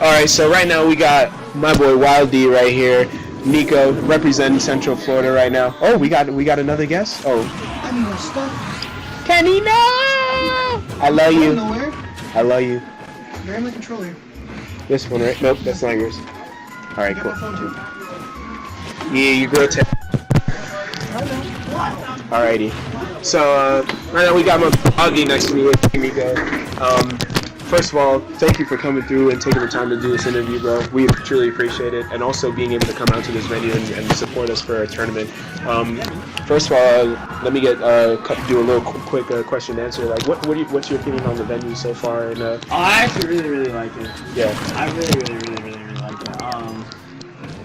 Alright, so right now we got my boy YLD right here. Nico representing Central Florida right now. Oh, we got another guest? Oh. I mean, we're stuck. Kenny, no! I love you. Nowhere. I love you. You're in my controller. This one, right? Nope, that's not yours. Alright, cool. My phone too. Yeah, you girl tip. Alrighty. So, right now we got my Augie next to me with Nico. First of all, thank you for coming through and taking the time to do this interview, bro. We truly appreciate it, and also being able to come out to this venue and support us for a tournament. First of all, let me do a little quick question and answer. Like, what's your opinion on the venue so far? And I actually really like it. Yeah. I really like it.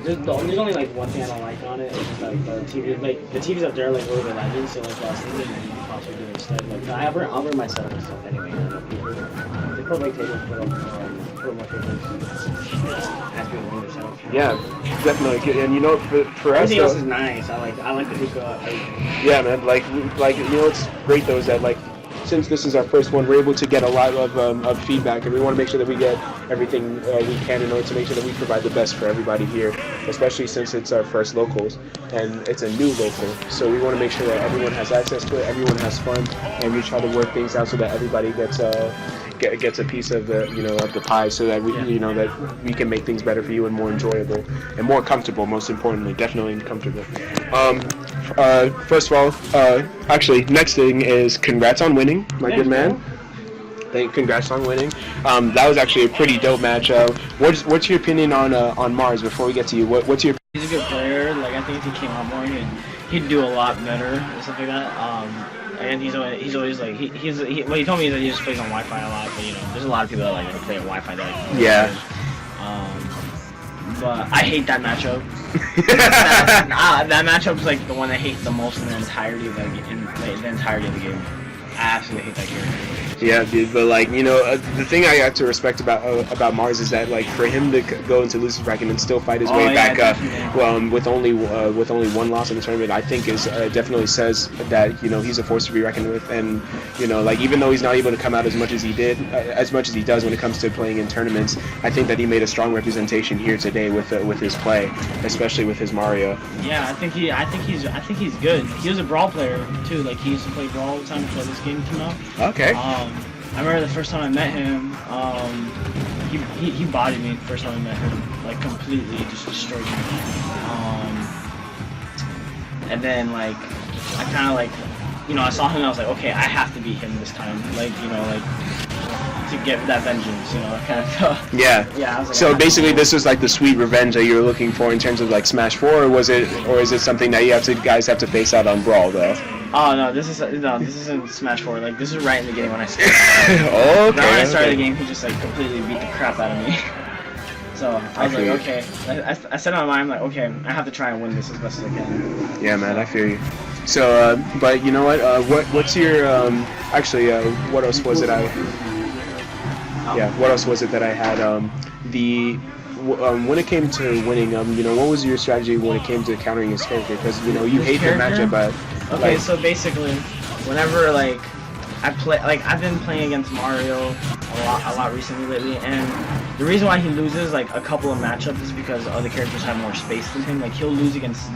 There's only like one thing I don't like on it. It's just like the TV, like the TVs up there are like over the legends, so like I was thinking you could possibly do it instead. Like I'll bring my setup and stuff anyway. They put like tables put more tables. Ask people to bring their setup. Yeah, definitely. And you know, for us, everything else is nice. I like the Hooka. Yeah, man. Like you know, what's great though is that like, since this is our first one, we're able to get a lot of feedback, and we want to make sure that we get everything we can in order to make sure that we provide the best for everybody here, especially since it's our first locals, and it's a new local. So we want to make sure that everyone has access to it, everyone has fun, and we try to work things out so that everybody gets a piece of the of the pie, so that we that we can make things better for you and more enjoyable and more comfortable. Most importantly, definitely comfortable. First of all, actually, next thing is congrats on winning, my good man. Congrats on winning. That was actually a pretty dope match. What's your opinion on Mars? Before we get to you, what's your? He's a good player. Like I think if he came out more, he'd do a lot better and stuff like that. And he's always like what he told me is that he just plays on Wi-Fi a lot. But there's a lot of people that like play on Wi-Fi that like. Yeah. But I hate that matchup. that matchup's like the one I hate the most in the entirety of the game. I absolutely hate that game. Yeah, dude, but like the thing I have to respect about Mars is that like for him to go into losers bracket and still fight his way back up, with only one loss in the tournament, I think is definitely says that he's a force to be reckoned with, and like even though he's not able to come out as much as he does when it comes to playing in tournaments, I think that he made a strong representation here today with his play, especially with his Mario. Yeah, I think he's good. He was a Brawl player too. Like he used to play Brawl all the time before this game came out. Okay. I remember the first time I met him, he bodied me the first time I met him, like completely just destroyed me. And then like, I kind of like, I saw him and I was like, okay, I have to beat him this time, like, to get that vengeance, kind of stuff. Yeah. Yeah. I was like, so basically, this was like the sweet revenge that you were looking for in terms of like Smash 4, or is it something that guys have to face out on Brawl though? Oh no, this isn't Smash 4. Like this is right in the beginning when I started. Okay. When I started the game, he just like completely beat the crap out of me. So I was like, okay. I set on my mind, I'm like, okay, I have to try and win this as best as I can. Yeah, man, I feel you. So, but you know what? What's your actually? What else was it? What else was it that I had? When it came to winning, what was your strategy when it came to countering his character? Because you hate the matchup, but okay, so basically, whenever like I play, like I've been playing against Mario a lot recently lately, and the reason why he loses like a couple of matchups is because other characters have more space than him. Like he'll lose against,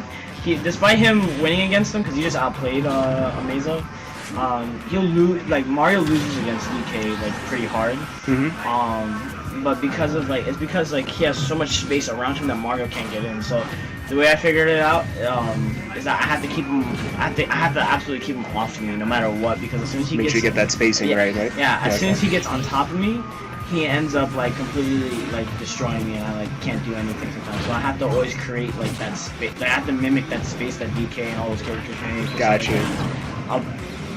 despite him winning against him because he just outplayed Amazo. He'll lose, like Mario loses against DK like pretty hard. But because of like, it's because like he has so much space around him that Mario can't get in. So the way I figured it out is that I have to keep him. I have to absolutely keep him off of me no matter what, because as soon as he make sure you get that spacing right. Yeah, as soon as he gets on top of me, he ends up like completely like destroying me, and I like can't do anything sometimes. So I have to always create like that space. Like, I have to mimic that space that DK and all those characters make. Gotcha.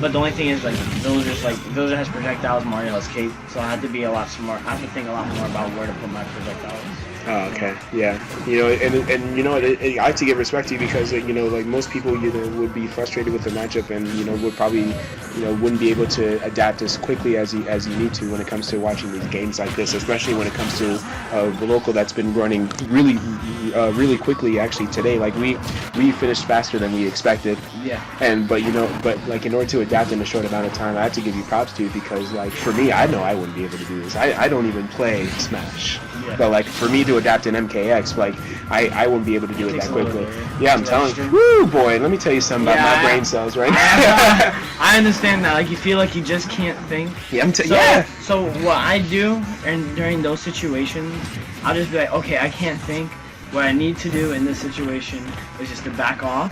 But the only thing is like Villager has projectiles, Mario has cape, so I have to be a lot smart. I have to think a lot more about where to put my projectiles. Oh, okay. Yeah. I have to give respect to you because like most people would be frustrated with the matchup and would probably wouldn't be able to adapt as quickly as you need to when it comes to watching these games like this, especially when it comes to the local that's been running really quickly actually today. Like we finished faster than we expected. Yeah. But like in order to adapt in a short amount of time, I have to give you props to you because like for me, I know I wouldn't be able to do this. I don't even play Smash. Yeah. But like for me to adapt an MKX, like I wouldn't be able to do it takes that a little quickly. bit Yeah, I'm to telling you. register. Woo, boy, let me tell you something about my brain cells, right? I understand that. Like you feel like you just can't think. Yeah, So, so what I do, and during those situations, I'll just be like, okay, I can't think. What I need to do in this situation is just to back off.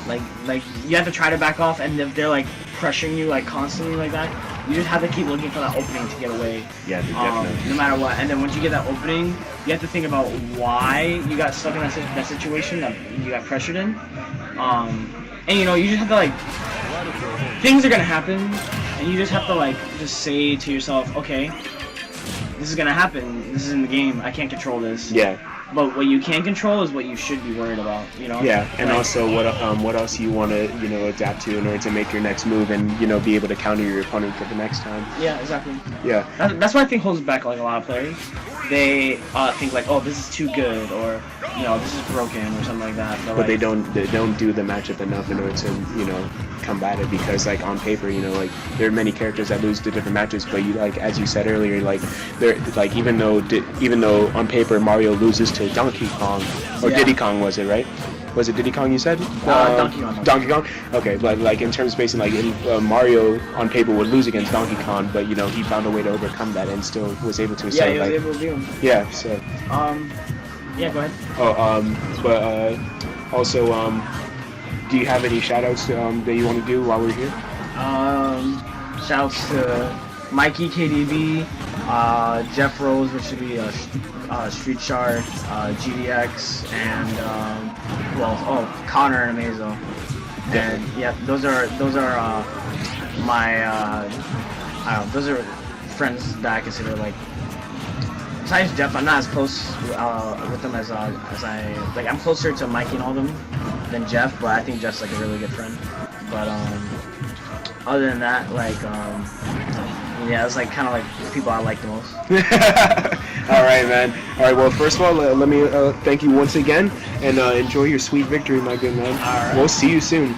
Like you have to try to back off, and if they're like pressuring you like constantly like that, you just have to keep looking for that opening to get away. Yeah, definitely. No matter what. And then once you get that opening, you have to think about why you got stuck in that situation that you got pressured in. And you know, you just have to like, things are gonna happen, and you just have to like just say to yourself, okay, this is gonna happen. This is in the game. I can't control this. Yeah. But what you can control is what you should be worried about, you know? Yeah, and like, also what else you want to, you know, adapt to in order to make your next move and, you know, be able to counter your opponent for the next time. Yeah, exactly. Yeah. That's what I think holds back like a lot of players. They think like, oh, this is too good, or you know, this is broken, or something like that. But like, they don't do the matchup enough in order to, you know, combat it, because like on paper, you know, like there are many characters that lose to different matches, but you, like as you said earlier, like they're like even though on paper Mario loses to Donkey Kong or Yeah. Diddy Kong, was it right? Was it Diddy Kong you said? Donkey Kong. Donkey Kong? Okay, but like in terms of spacing, like Mario on paper would lose against Donkey Kong, but you know, he found a way to overcome that and still was able to. Yeah, So, he was like, able to beat him. yeah, so. Yeah, go ahead. Also, do you have any shoutouts that you want to do while we're here? Shouts to Mikey KDB, Jeff Rose, which should be Street Shark, GDX, and Connor and Amazo. And yeah, those are my I don't know, those are friends that I consider like. Besides Jeff, I'm not as close with them as I like. I'm closer to Mikey and all of them than Jeff, but I think Jeff's like a really good friend. But other than that, like yeah, it's like kind of like the people I like the most. All right, man. All right. Well, first of all, let me thank you once again, and enjoy your sweet victory, my good man. All right. We'll see you soon.